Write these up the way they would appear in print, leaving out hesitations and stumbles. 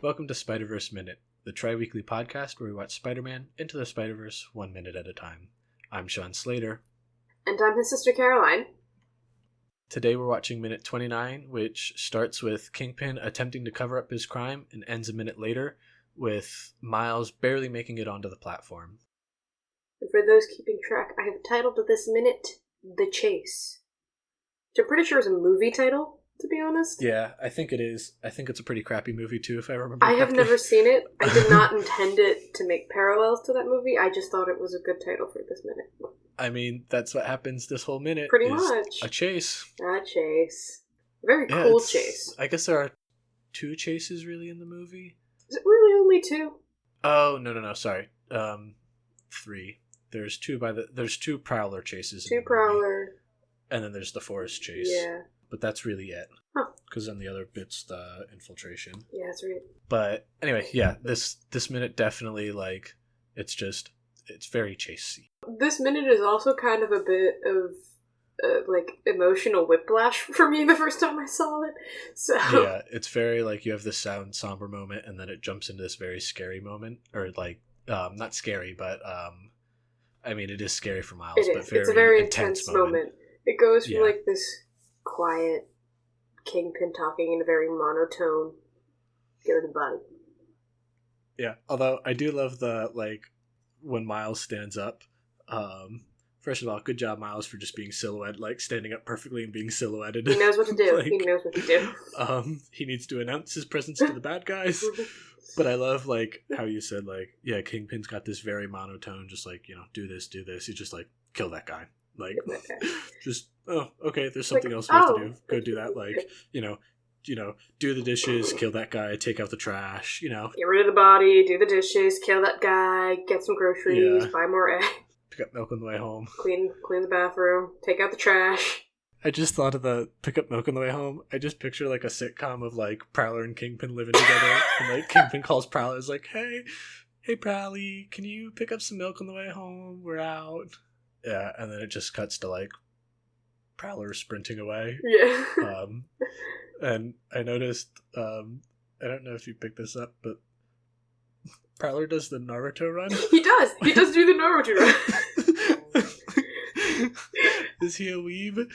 Welcome to Spider-Verse Minute, the tri-weekly podcast where we watch Spider-Man Into the Spider-Verse 1 minute at a time. I'm Sean Slater. And I'm his sister Caroline. Today we're watching minute 29, which starts with Kingpin attempting to cover up his crime and ends a minute later with Miles barely making it onto the platform. And for those keeping track, I have titled this minute, The Chase. Which I'm pretty sure is a movie title, to be honest. Yeah, I think it is. I think it's a pretty crappy movie too, if I remember I have correctly. never seen it. I did not intend it to make parallels to that movie. I just thought it was a good title for this minute. I mean, that's what happens this whole minute. Pretty much. A chase. A chase. Very cool chase. I guess there are 2 chases really in the movie. Is it really only 2? Oh, no, sorry. 3. There's 2 Prowler chases. 2 Prowler. And then there's the forest chase. Yeah. But that's really it. Huh. Because then the other bit's the infiltration. Yeah, that's right. But anyway, yeah, this minute definitely, it's very chasey. This minute is also kind of a bit of, emotional whiplash for me the first time I saw it. So yeah, it's very, you have this somber moment, and then it jumps into this very scary moment. Or, not scary, but, I mean, it is scary for Miles, but it's a very intense moment. It goes from, this quiet Kingpin talking in a very monotone, get in the body. Yeah, although I do love the, when Miles stands up. First of all, good job, Miles, for just being silhouetted, standing up perfectly and being silhouetted. He knows what to do. He knows what to do. He needs to announce his presence to the bad guys. But I love, how you said, Kingpin's got this very monotone, just do this. He's just kill that guy. Just, oh, okay, there's something else we have to do. Go do that. Do the dishes, kill that guy, take out the trash, Get rid of the body, do the dishes, kill that guy, get some groceries, buy more eggs. Pick up milk on the way home. Clean the bathroom, take out the trash. I just thought of the pick up milk on the way home. I just picture a sitcom of Prowler and Kingpin living together. And Kingpin calls Prowler, is hey Prowly, can you pick up some milk on the way home? We're out. Yeah, and then it just cuts to Prowler sprinting away. Yeah. And I noticed, I don't know if you picked this up, but Prowler does the Naruto run. He does do the Naruto run. Is he a weeb?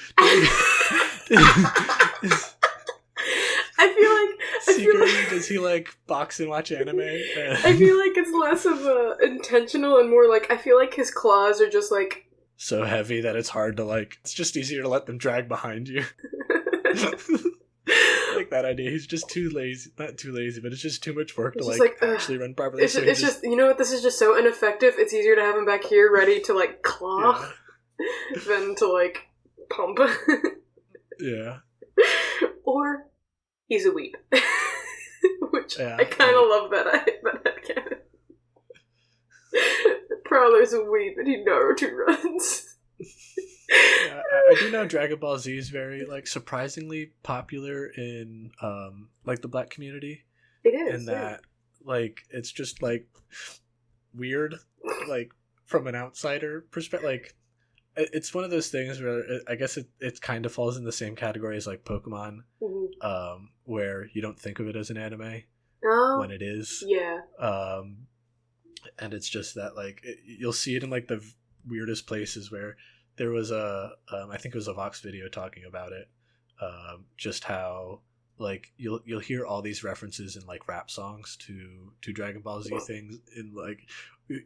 Does he box and watch anime? I feel it's less of a intentional and more I feel his claws are just so heavy that it's hard to it's just easier to let them drag behind you. That idea. He's just too lazy. Not too lazy, but it's just too much work to actually run properly. It's just you know what, this is just so ineffective. It's easier to have him back here ready to claw than to pump. Yeah. Or he's a weep. Which I kind of love that headcanon. Prowler's a weep and he Naruto runs. Yeah, I do know Dragon Ball Z is very surprisingly popular in the Black community. It is. In that it's just weird from an outsider perspective. It's one of those things where I guess it kind of falls in the same category as Pokemon, where you don't think of it as an anime when it is. Yeah. And it's just that you'll see it in the weirdest places where. There was I think it was a Vox video talking about it, just how you'll hear all these references in rap songs to Dragon Ball Z things in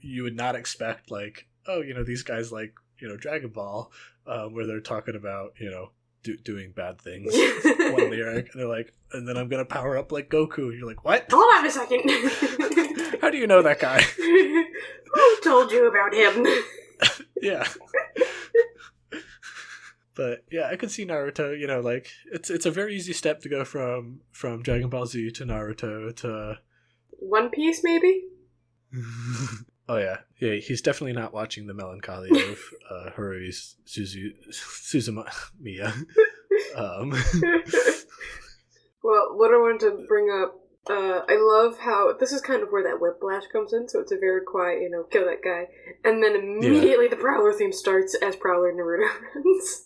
you would not expect these guys Dragon Ball, where they're talking about doing bad things. One lyric, and they're and then I'm gonna power up like Goku. And you're what? Hold on a second. How do you know that guy? Who told you about him? Yeah. But yeah, I could see Naruto, it's a very easy step to go from Dragon Ball Z to Naruto to One Piece, maybe? Oh yeah. Yeah, he's definitely not watching the melancholy of Haruhi Suzumiya. Well, what I wanted to bring up, I love how, this is kind of where that whiplash comes in, so it's a very quiet, kill that guy, and then immediately the Prowler theme starts as Prowler Naruto runs.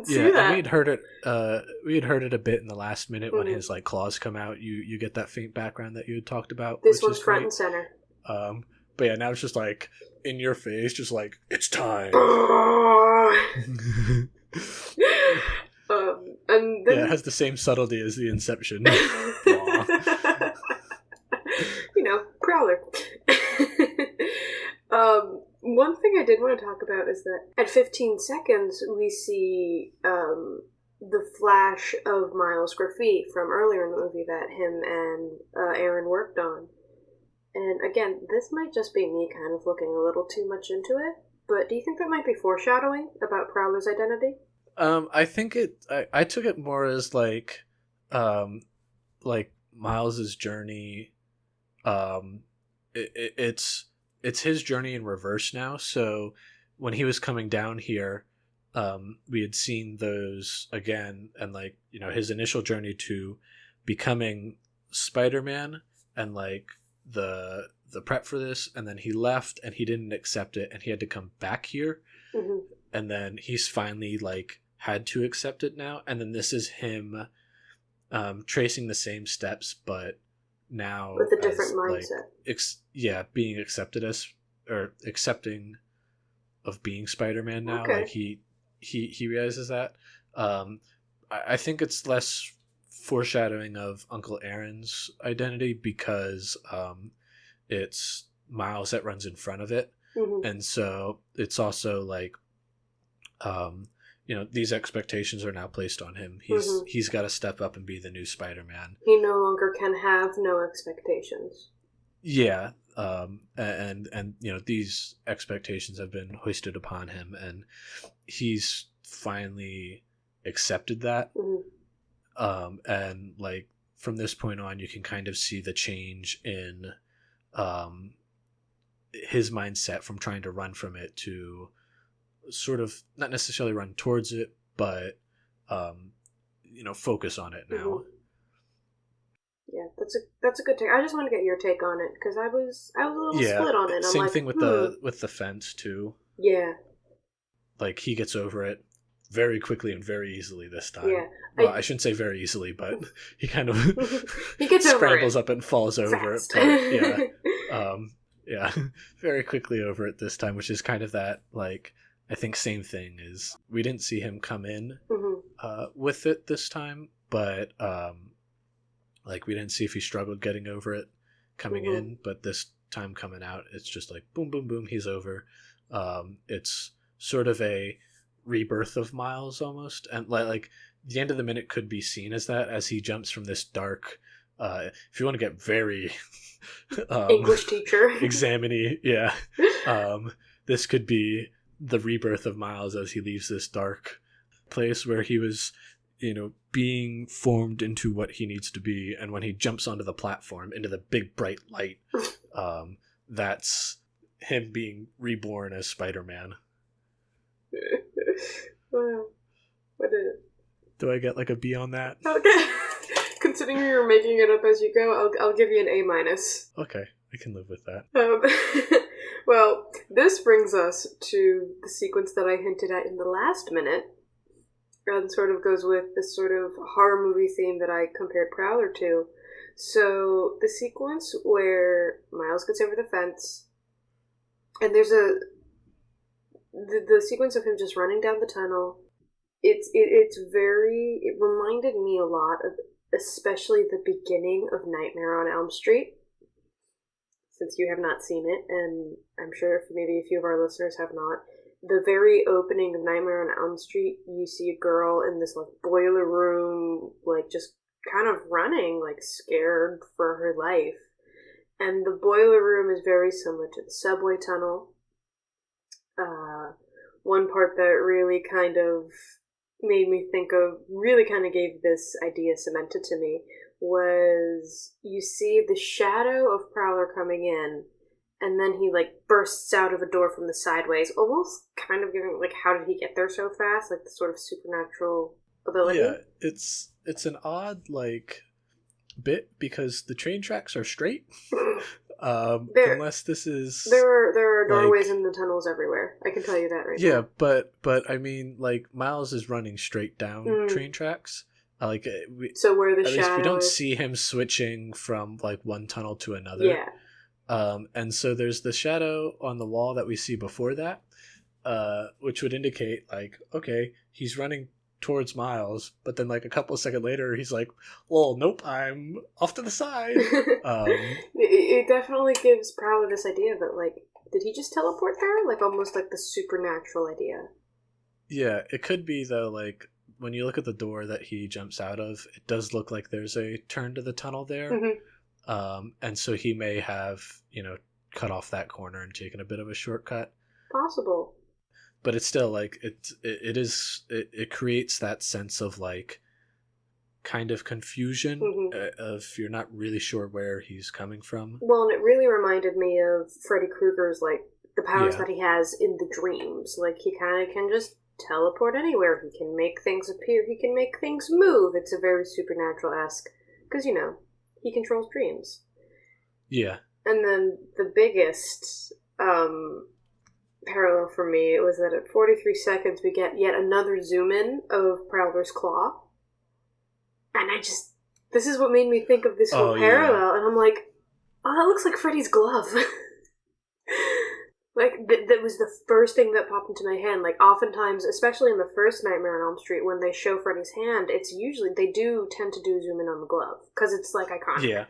Yeah, and we had heard it. We had heard it a bit in the last minute when his like claws come out. You get that faint background that you had talked about. This one's front and center. But yeah, now it's just like in your face, just like it's time. And then... yeah, it has the same subtlety as the Inception. Prowler. One thing I did want to talk about is that at 15 seconds we see the flash of Miles' graffiti from earlier in the movie that him and Aaron worked on. And again, this might just be me kind of looking a little too much into it, but do you think that might be foreshadowing about Prowler's identity? I think I took it more as like Miles's journey. It's his journey in reverse now. So when he was coming down here, we had seen those again, and like his initial journey to becoming Spider-Man, and like the prep for this, and then he left and he didn't accept it, and he had to come back here, and then he's finally like had to accept it now, and then this is him tracing the same steps, but now with a different mindset. Like, being accepted as, or accepting of being Spider-Man now. Okay. Like he realizes that. I think it's less foreshadowing of Uncle Aaron's identity because it's Miles that runs in front of it, and so it's also like these expectations are now placed on him. He's got to step up and be the new Spider-Man. He no longer can have no expectations. Yeah, and these expectations have been hoisted upon him, and he's finally accepted that. And like from this point on, you can kind of see the change in his mindset from trying to run from it to sort of not necessarily run towards it, but focus on it now. Yeah, that's a good take. I just want to get your take on it because I was a little split on it. Same thing with the fence too. Yeah, like he gets over it very quickly and very easily this time. Yeah, well, I shouldn't say very easily, but he kind of he gets scrambles over it. Up and falls over it. But, yeah, very quickly over it this time, which is kind of that like. I think same thing is we didn't see him come in with it this time, but like we didn't see if he struggled getting over it coming in, but this time coming out, it's just like boom, boom, boom, he's over. It's sort of a rebirth of Miles almost, and like the end of the minute could be seen as that as he jumps from this dark. If you want to get very English teacher examine-y, this could be the rebirth of Miles as he leaves this dark place where he was, being formed into what he needs to be. And when he jumps onto the platform into the big bright light, that's him being reborn as Spider-Man. Wow. What is it? Do I get like a B on that? Okay. Considering you're making it up as you go, I'll give you an A-. Okay, I can live with that. Well, this brings us to the sequence that I hinted at in the last minute, and sort of goes with this sort of horror movie theme that I compared Prowler to. So, the sequence where Miles gets over the fence, and there's the sequence of him just running down the tunnel, it reminded me a lot of especially the beginning of Nightmare on Elm Street. Since you have not seen it, and I'm sure maybe a few of our listeners have not, the very opening of Nightmare on Elm Street, you see a girl in this like boiler room, like just kind of running, like scared for her life. And the boiler room is very similar to the subway tunnel. One part that really kind of made me think of, really kind of gave this idea cemented to me, was you see the shadow of Prowler coming in, and then he like bursts out of a door from the sideways, almost kind of giving like, how did he get there so fast? Like the sort of supernatural ability. Yeah, it's an odd like bit because the train tracks are straight. Unless this is there are doorways like, in the tunnels everywhere. I can tell you that right yeah, now. but I mean, like Miles is running straight down train tracks. Like So where the at least we shadow don't is. see him switching from like one tunnel to another. Yeah. And so there's the shadow on the wall that we see before that, which would indicate like, okay, he's running towards Miles, but then like a couple of seconds later, he's like, "Well, nope, I'm off to the side." It definitely gives Prowler this idea that, like, did he just teleport there? Like, almost like the supernatural idea. Yeah, it could be though. Like when you look at the door that he jumps out of, it does look like there's a turn to the tunnel there. And so he may have, cut off that corner and taken a bit of a shortcut. Possible. But it's still like it creates that sense of like kind of confusion of you're not really sure where he's coming from. Well, and it really reminded me of Freddy Krueger's, like, the powers Yeah. that he has in the dreams. Like, he kind of can just teleport anywhere. He can make things appear. He can make things move. It's a very supernatural-esque. Because, he controls dreams. Yeah. And then the biggest parallel for me was that at 43 seconds we get yet another zoom in of Prowler's claw. And this is what made me think of this whole parallel. Yeah. And I'm like, oh, that looks like Freddy's glove. Like, that was the first thing that popped into my head. Like, oftentimes, especially in the first Nightmare on Elm Street, when they show Freddy's hand, it's usually, they do tend to do zoom in on the glove. Because it's, like, iconic. Yeah.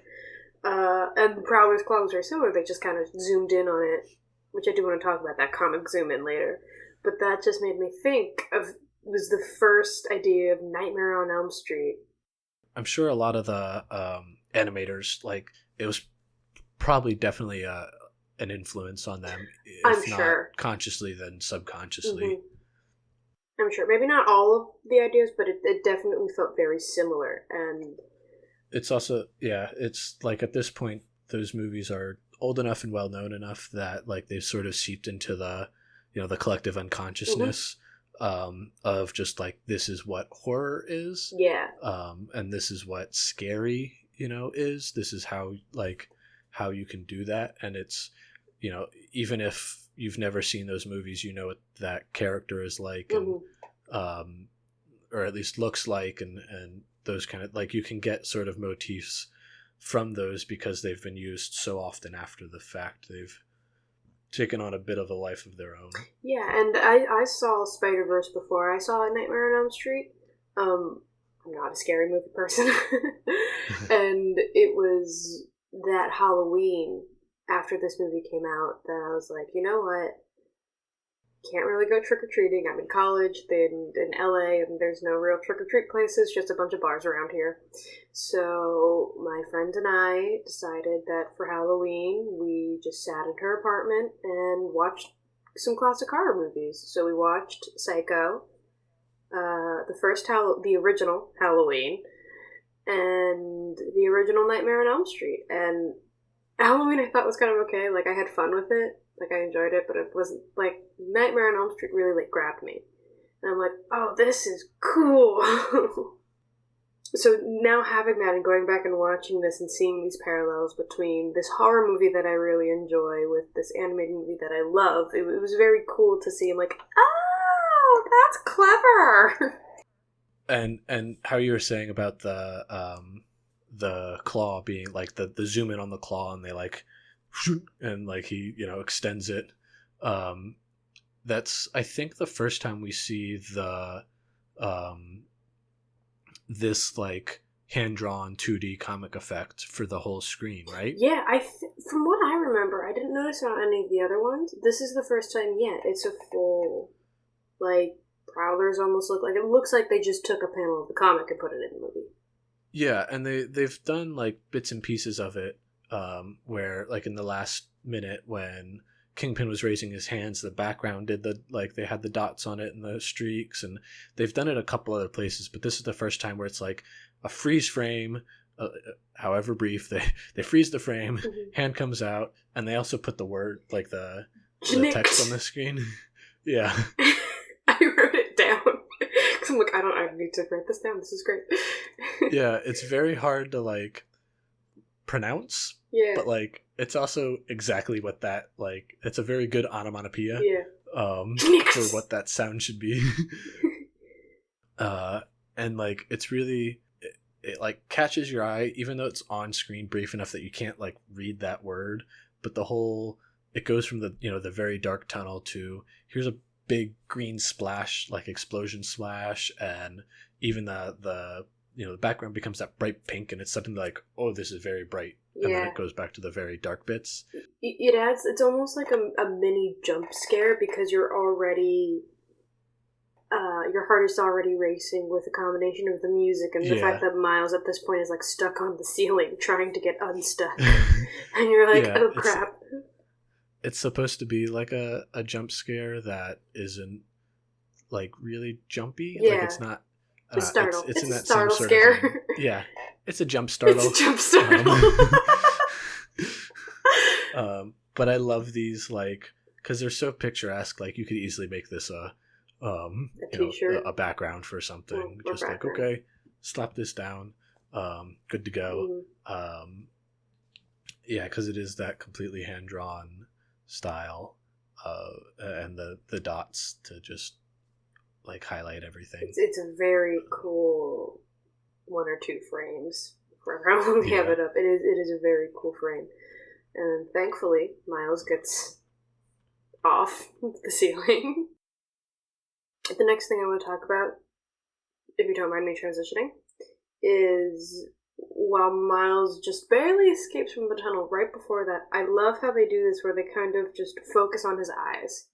And Prowler's claw was very similar. They just kind of zoomed in on it, which I do want to talk about that comic zoom in later. But that just made me think of, it was the first idea of Nightmare on Elm Street. I'm sure a lot of the animators, like, it was probably definitely an influence on them. If I'm sure. Not consciously, then subconsciously. I'm sure. Maybe not all of the ideas, but it definitely felt very similar. And it's also, yeah, it's like at this point, those movies are old enough and well known enough that like they've sort of seeped into the, the collective unconsciousness of just like, this is what horror is. Yeah. And this is what scary, is. This is how you can do that. And it's, even if you've never seen those movies, what that character is like, and, or at least looks like, and those kind of, like, you can get sort of motifs from those because they've been used so often after the fact. They've taken on a bit of a life of their own. Yeah, and I saw Spider-Verse before I saw Nightmare on Elm Street. I'm not a scary movie person. And it was that Halloween after this movie came out that I was like, you know what? Can't really go trick-or-treating. I'm in college, in LA, and there's no real trick-or-treat places, just a bunch of bars around here. So my friend and I decided that for Halloween, we just sat in her apartment and watched some classic horror movies. So we watched Psycho, the original Halloween, and the original Nightmare on Elm Street. And Halloween I thought was kind of okay. Like, I had fun with it. Like, I enjoyed it, but it wasn't, like, Nightmare on Elm Street really, like, grabbed me. And I'm like, oh, this is cool. So now having that and going back and watching this and seeing these parallels between this horror movie that I really enjoy with this animated movie that I love, it was very cool to see. I'm like, oh, that's clever. And how you were saying about the claw being like the zoom in on the claw, and they like, and like he extends it. That's, I think, the first time we see the this like hand-drawn 2D comic effect for the whole screen, right? Yeah, from what I remember, I didn't notice it on any of the other ones. This is the first time yet. It's a full, like, Prowlers almost it looks like they just took a panel of the comic and put it in the movie. Yeah, and they've done like bits and pieces of it, where like in the last minute when Kingpin was raising his hands, the background did they had the dots on it and the streaks, and they've done it a couple other places, but this is the first time where it's like a freeze frame, however brief, they freeze the frame, hand comes out, and they also put the word, like the text on the screen. Yeah. I wrote it down. Because I'm like, I need to write this down. This is great. Yeah, it's very hard to, like, pronounce. Yeah. But, like, it's also exactly what that, like, it's a very good onomatopoeia. Yeah. For what that sound should be. And like it's really it like catches your eye even though it's on screen brief enough that you can't like read that word, but the whole it goes from the the very dark tunnel to here's a big green splash, like explosion splash, and even the background becomes that bright pink, and it's something like, oh, this is very bright, and then Yeah. it goes back to the very dark bits. It adds, it's almost like a mini jump scare because you're already, your heart is already racing with a combination of the music and the fact that Miles at this point is like stuck on the ceiling trying to get unstuck. And you're like, oh crap. It's supposed to be like a jump scare that isn't like really jumpy. Yeah. Like it's not. A startle. It's in a that startle same scare. Sort of yeah, it's a jump startle. It's a jump startle. But I love these, like, because they're so picturesque. Like you could easily make this a background for something. Or just background. like, okay, slap this down. Good to go. Mm-hmm. Yeah, because it is that completely hand drawn style, and the dots to just like highlight everything. It's a very cool 1 or 2 frames for how long we have it up. It is a very cool frame, and thankfully Miles gets off the ceiling. The next thing I want to talk about, if you don't mind me transitioning, is while Miles just barely escapes from the tunnel right before that, I love how they do this where they kind of just focus on his eyes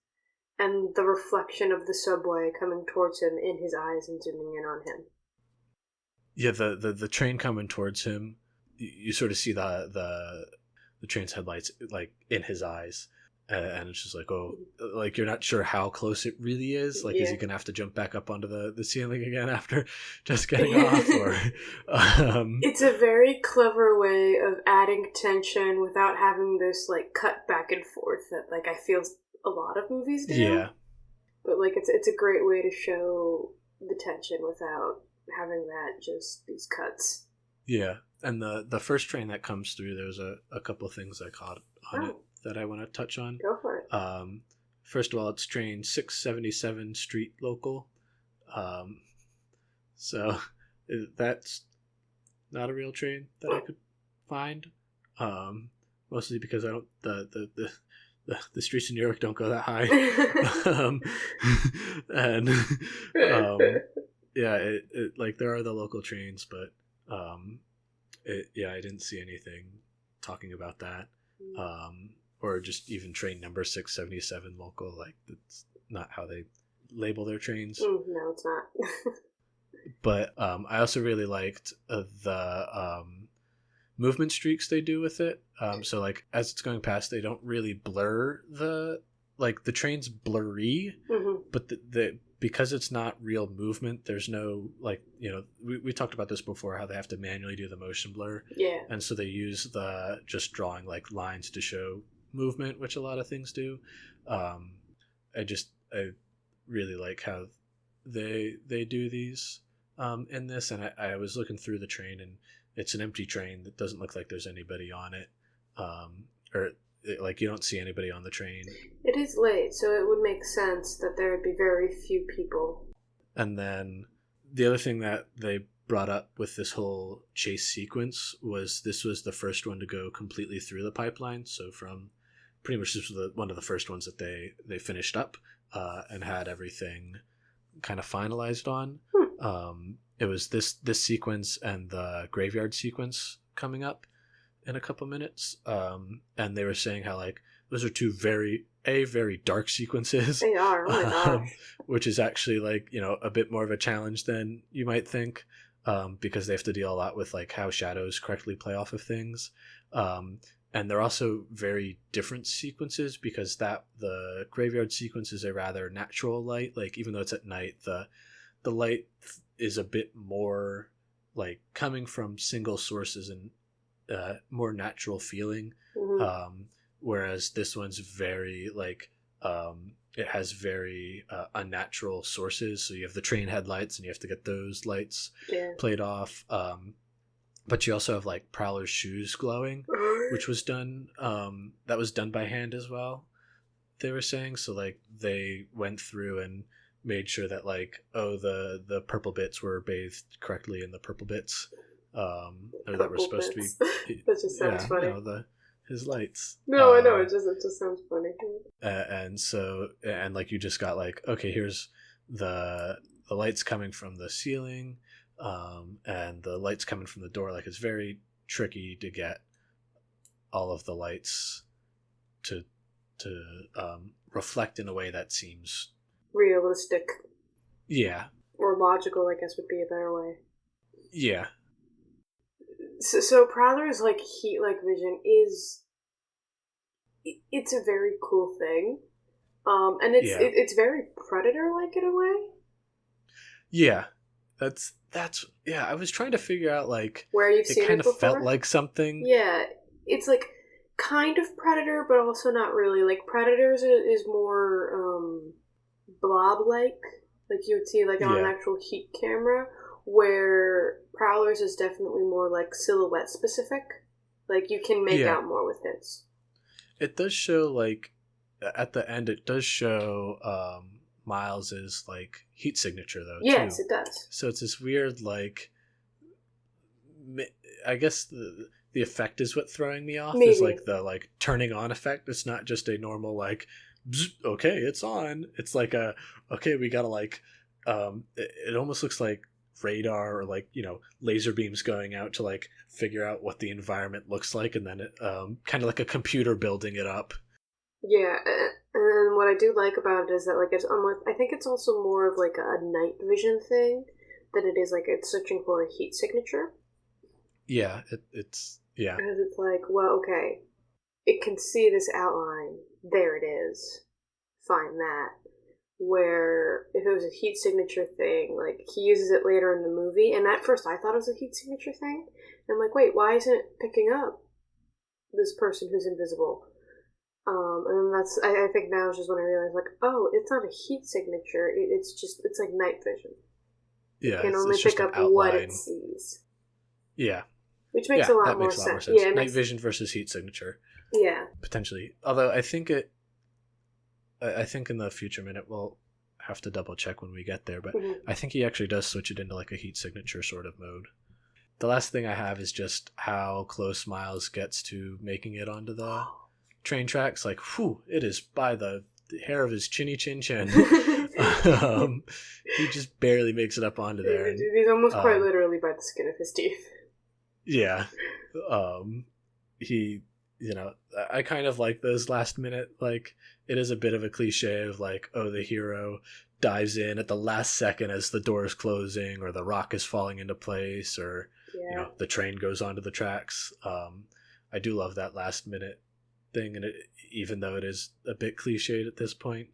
and the reflection of the subway coming towards him in his eyes and zooming in on him. Yeah, the train coming towards him, you sort of see the train's headlights like in his eyes, and it's just like, oh, like you're not sure how close it really is. Like, is he gonna have to jump back up onto the ceiling again after just getting off? Or it's a very clever way of adding tension without having this like cut back and forth that like I feel a lot of movies do. Yeah, but like it's a great way to show the tension without having that just these cuts. Yeah, and the first train that comes through, there's a couple of things I caught on it that I want to touch on. Go for it. First of all, it's train 677 Street Local. So that's not a real train that I could find. Mostly because I don't the streets in New York don't go that high. And yeah, it like there are the local trains, but I didn't see anything talking about that. Or just even train number 677 local. Like, that's not how they label their trains. No, it's not. But I also really liked the movement streaks they do with it. So like as it's going past, they don't really blur the train's blurry, but the because it's not real movement, there's no like, we talked about this before, how they have to manually do the motion blur. Yeah. And so they use the just drawing like lines to show movement, which a lot of things do. I really like how they do these in this, and I was looking through the train, and it's an empty train that doesn't look like there's anybody on it, like you don't see anybody on the train. It is late, so it would make sense that there would be very few people. And then the other thing that they brought up with this whole chase sequence was this was the first one to go completely through the pipeline. So from pretty much this was one of the first ones that they finished up and had everything kind of finalized on. It was this sequence and the graveyard sequence coming up in a couple minutes, and they were saying how like those are two very dark sequences. They are, oh my gosh. Which is actually like a bit more of a challenge than you might think, because they have to deal a lot with like how shadows correctly play off of things, and they're also very different sequences because the graveyard sequence is a rather natural light. Like even though it's at night, the light is a bit more like coming from single sources and more natural feeling, whereas this one's very like it has very unnatural sources. So you have the train headlights and you have to get those lights played off, but you also have like Prowler's shoes glowing, which was done that was done by hand as well, they were saying. So like they went through and made sure that like, oh, the purple bits were bathed correctly in the purple bits, or that were supposed bits. to be. That just sounds funny. You know, his lights. No, I know, it just sounds funny. And so, and like you just got like, okay, here's the lights coming from the ceiling, and the lights coming from the door. Like it's very tricky to get all of the lights to reflect in a way that seems realistic. Yeah. Or logical, I guess would be a better way. Yeah. So Prowler's like heat-like vision it's a very cool thing, and it's very Predator-like in a way. Yeah, that's yeah. I was trying to figure out like where you've seen it kind before. Of felt like something. Yeah, it's like kind of Predator, but also not really. Like Predators is more blob-like you would see like on an actual heat camera, where Prowler's is definitely more like silhouette specific. Like you can make out more with his. It does show like at the end. It does show Miles's like heat signature though. Yes, too. It does. So it's this weird like. I guess the effect is what throwing me off. Maybe. Is like the like turning on effect. It's not just a normal like. Okay, it's on. It's like okay, we gotta like it almost looks like radar or like, you know, laser beams going out to like figure out what the environment looks like, and then it kind of like a computer building it up. Yeah, and what I do like about it is that like it's I think it's also more of like a night vision thing than it is like it's searching for a heat signature. Yeah, it's because it's like, well, okay, it can see this outline. There it is. Find that. Where if it was a heat signature thing, like he uses it later in the movie, and at first I thought it was a heat signature thing. And I'm like, wait, why isn't it picking up this person who's invisible? And that's I think now is just when I realized like, oh, it's not a heat signature. It's like night vision. Yeah, it can only pick up what it sees. Yeah, which makes a lot more sense. Yeah, night vision versus heat signature. Yeah, potentially. Although I think in the future minute we'll have to double check when we get there, but I think he actually does switch it into like a heat signature sort of mode. The last thing I have is just how close Miles gets to making it onto the train tracks. Like, whew, it is by the hair of his chinny chin chin. He just barely makes it up onto there. And, he's almost quite literally by the skin of his teeth. Yeah. He, you know, I kind of like those last minute, like, it is a bit of a cliche of like, oh, the hero dives in at the last second as the door is closing, or the rock is falling into place, or, you know, the train goes onto the tracks. I do love that last minute thing, and it, even though it is a bit cliched at this point,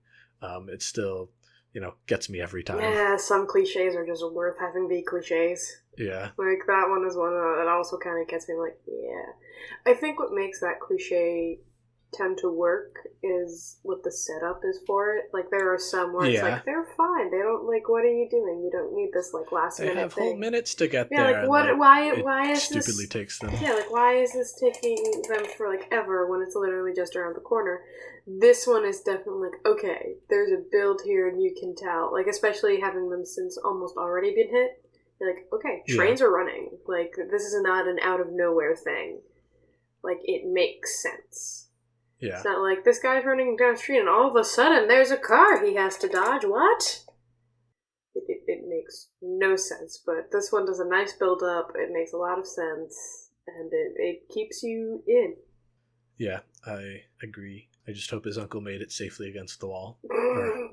it still, you know, gets me every time. Yeah, some cliches are just worth having be cliches. Yeah. Like, that one is one that also kind of gets me like, yeah. I think what makes that cliche tend to work is what the setup is for it. Like, there are some where it's like, they're fine. They don't, like, what are you doing? You don't need this, like, last minute thing. They have whole minutes to get there. Yeah, like, what, and, like, why is stupidly this... takes them. Yeah, like, why is this taking them for, like, ever when it's literally just around the corner? This one is definitely like, okay, there's a build here and you can tell. Like, especially having them since almost already been hit. You're like, okay, trains are running. Like, this is not an out-of-nowhere thing. Like, it makes sense. Yeah. It's not like, this guy's running down the street and all of a sudden there's a car he has to dodge. What? It makes no sense, but this one does a nice build-up. It makes a lot of sense, and it keeps you in. Yeah, I agree. I just hope his uncle made it safely against the wall. Or,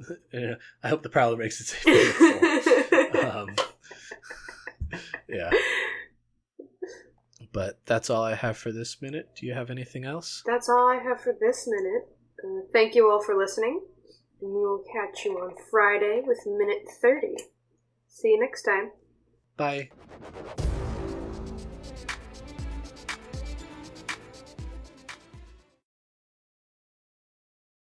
I hope the Prowler makes it safely against the wall. Yeah. But that's all I have for this minute. Do you have anything else? That's all I have for this minute. Thank you all for listening. And we will catch you on Friday with minute 30. See you next time. Bye.